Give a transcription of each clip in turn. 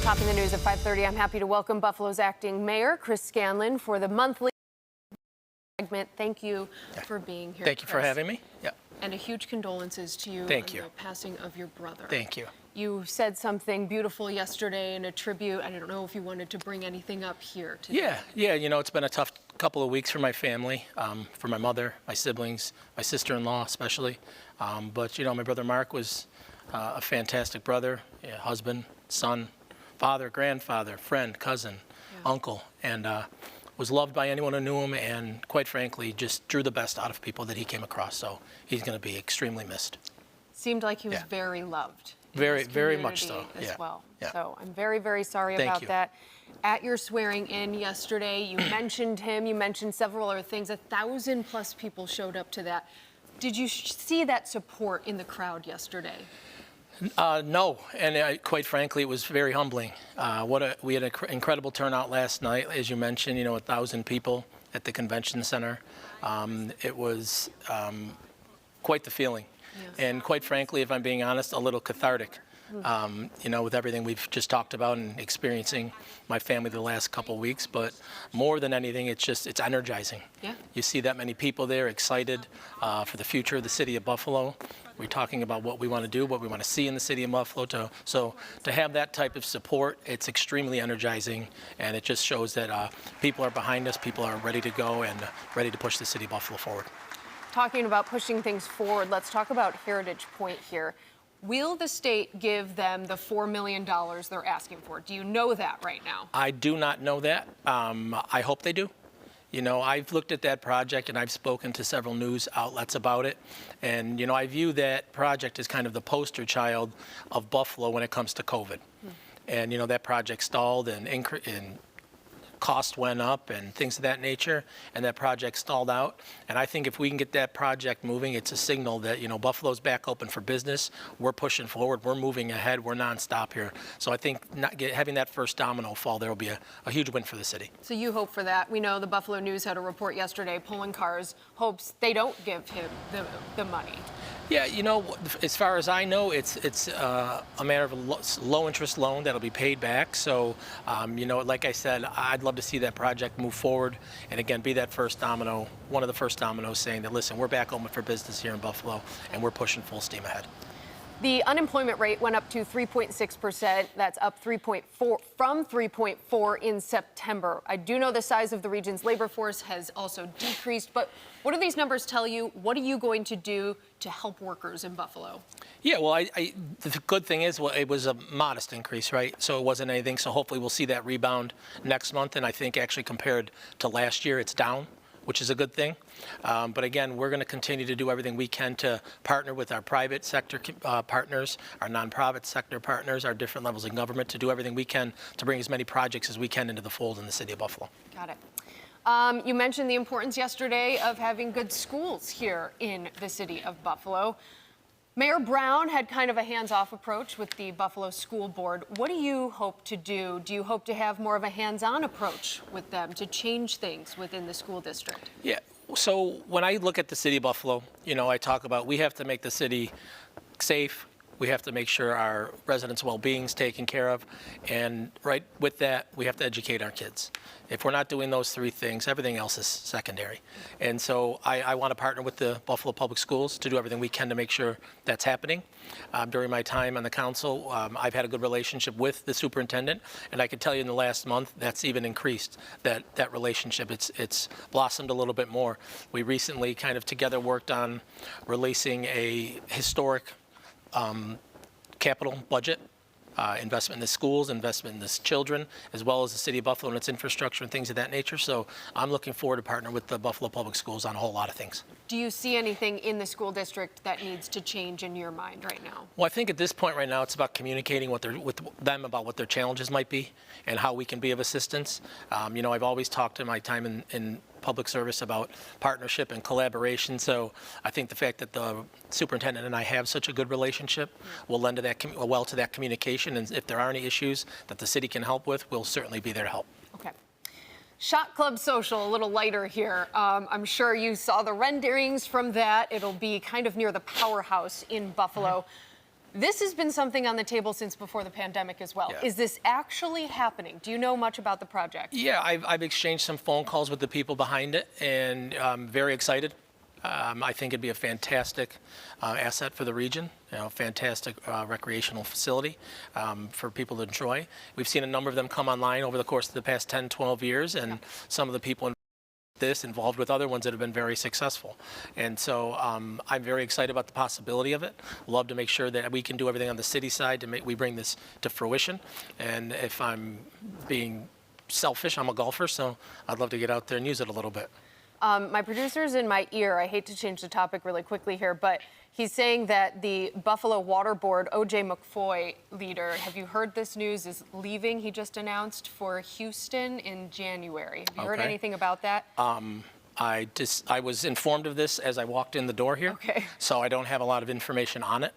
Topping the news at 5:30, I'm happy to welcome Buffalo's acting mayor, Chris Scanlon, for the monthly segment. Thank you for being here, Thank you for having me. Yeah. And a huge condolences to you on the passing of your brother. Thank you. You said something beautiful yesterday in a tribute. I don't know if you wanted to bring anything up here today. Yeah. You know, it's been a tough couple of weeks for my family, for my mother, my siblings, my sister-in-law especially. But, you know, my brother Mark was a fantastic brother, husband, son, father, grandfather, friend, cousin, uncle, and was loved by anyone who knew him, and quite frankly, just drew the best out of people that he came across. So he's going to be extremely missed. Seemed like he was very loved. Very much so. As well. So I'm very, very sorry about that. At your swearing in yesterday, you mentioned him. You mentioned several other things. 1,000+ people showed up to that. Did you see that support in the crowd yesterday? No, and quite frankly, it was very humbling. We had an incredible turnout last night, as you mentioned. You know, 1,000 people at the convention center. It was quite the feeling, and quite frankly, if I'm being honest, a little cathartic. You know, with everything we've just talked about and experiencing my family the last couple of weeks, but more than anything, it's energizing. Yeah. You see that many people there excited for the future of the city of Buffalo. We're talking about what we want to do, what we want to see in the city of Buffalo. So to have that type of support, it's extremely energizing, and it just shows that people are behind us, people are ready to go and ready to push the city of Buffalo forward. Talking about pushing things forward, let's talk about Heritage Point here. Will the state give them the $4 million they're asking for? Do you know that right now? I do not know that. I hope they do. You know, I've looked at that project and I've spoken to several news outlets about it. And, you know, I view that project as kind of the poster child of Buffalo when it comes to COVID. And, you know, that project stalled and cost went up and things of that nature, and that project stalled out. And I think if we can get that project moving, it's a signal that, you know, Buffalo's back open for business. We're pushing forward. We're moving ahead. We're nonstop here. So I think having that first domino fall there will be a huge win for the city. So you hope for that. We know the Buffalo News had a report yesterday. Pulling Cars hopes they don't give him the money. Yeah, you know, as far as I know, it's a matter of a low-interest loan that'll be paid back. So, you know, like I said, I'd love to see that project move forward and, again, be that first domino, one of the first dominoes saying that, listen, we're back open for business here in Buffalo, and we're pushing full steam ahead. The unemployment rate went up to 3.6%. That's up 3.4 from 3.4 in September. I do know the size of the region's labor force has also decreased, but what do these numbers tell you? What are you going to do to help workers in Buffalo? Yeah, well, the good thing is, well, it was a modest increase, right? So it wasn't anything. So hopefully we'll see that rebound next month. And I think actually compared to last year, it's down, which is a good thing. But again, we're going to continue to do everything we can to partner with our private sector partners, our nonprofit sector partners, our different levels of government to do everything we can to bring as many projects as we can into the fold in the city of Buffalo. Got it. You mentioned the importance yesterday of having good schools here in the city of Buffalo. Mayor Brown had kind of a hands-off approach with the Buffalo School Board. What do you hope to do? Do you hope to have more of a hands-on approach with them to change things within the school district? Yeah, so when I look at the city of Buffalo, you know, I talk about we have to make the city safe. We have to make sure our residents' well-being is taken care of. And right with that, we have to educate our kids. If we're not doing those three things, everything else is secondary. And so I want to partner with the Buffalo Public Schools to do everything we can to make sure that's happening. During my time on the council, I've had a good relationship with the superintendent. And I can tell you in the last month, that's even increased, that relationship. It's blossomed a little bit more. We recently kind of together worked on releasing a historic capital budget, investment in the schools, investment in the children, as well as the city of Buffalo and its infrastructure and things of that nature. So I'm looking forward to partner with the Buffalo Public Schools on a whole lot of things. Do you see anything in the school district that needs to change in your mind right now? Well, I think at this point right now, it's about communicating with them about what their challenges might be and how we can be of assistance. You know, I've always talked in my time in public service about partnership and collaboration. So I think the fact that the superintendent and I have such a good relationship will lend to that well to that communication. And if there are any issues that the city can help with, we'll certainly be there to help. Okay. Shot Club Social, a little lighter here. I'm sure you saw the renderings from that. It'll be kind of near the powerhouse in Buffalo. This has been something on the table since before the pandemic as well. Yeah. Is this actually happening? Do you know much about the project? Yeah, I've exchanged some phone calls with the people behind it, and I'm very excited. I think it'd be a fantastic asset for the region, fantastic recreational facility for people to enjoy. We've seen a number of them come online over the course of the past 10, 12 years, and some of the people involved with other ones that have been very successful. And so I'm very excited about the possibility of it. Love to make sure that we can do everything on the city side to we bring this to fruition. And if I'm being selfish, I'm a golfer, so I'd love to get out there and use it a little bit. My producer's in my ear. I hate to change the topic really quickly here, but he's saying that the Buffalo Water Board, O.J. McFoy leader, have you heard this news, is leaving, he just announced, for Houston in January. Have you heard anything about that? I was informed of this as I walked in the door here, so I don't have a lot of information on it.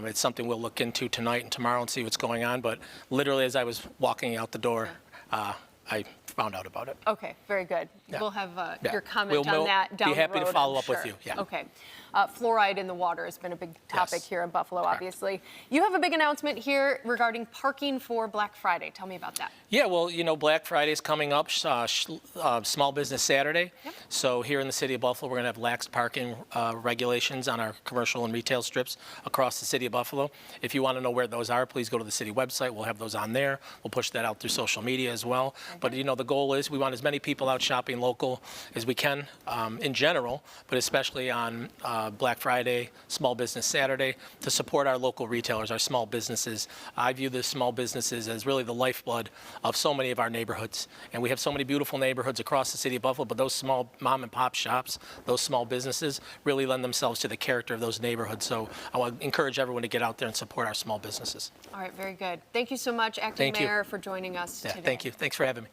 It's something we'll look into tonight and tomorrow and see what's going on, but literally as I was walking out the door, I found out about it. Okay, very good. Yeah. We'll have Yeah. your comment on that down the road. Be happy to follow I'm up sure. with you. Yeah. Okay. Fluoride in the water has been a big topic Yes. here in Buffalo, Correct. obviously. You have a big announcement here regarding parking for Black Friday. Tell me about that. Yeah, well, Black Friday is coming up, Small Business Saturday. Yep. So here in the city of Buffalo, we're going to have lax parking regulations on our commercial and retail strips across the city of Buffalo. If you want to know where those are, please go to the city website. We'll have those on there. We'll push that out through social media as well. But, the goal is we want as many people out shopping local as we can in general, but especially on Black Friday, Small Business Saturday, to support our local retailers, our small businesses. I view the small businesses as really the lifeblood of so many of our neighborhoods. And we have so many beautiful neighborhoods across the city of Buffalo, but those small mom and pop shops, those small businesses really lend themselves to the character of those neighborhoods. So I want to encourage everyone to get out there and support our small businesses. All right, very good. Thank you so much, Acting Mayor, for joining us today. Thank you. Thanks for having me.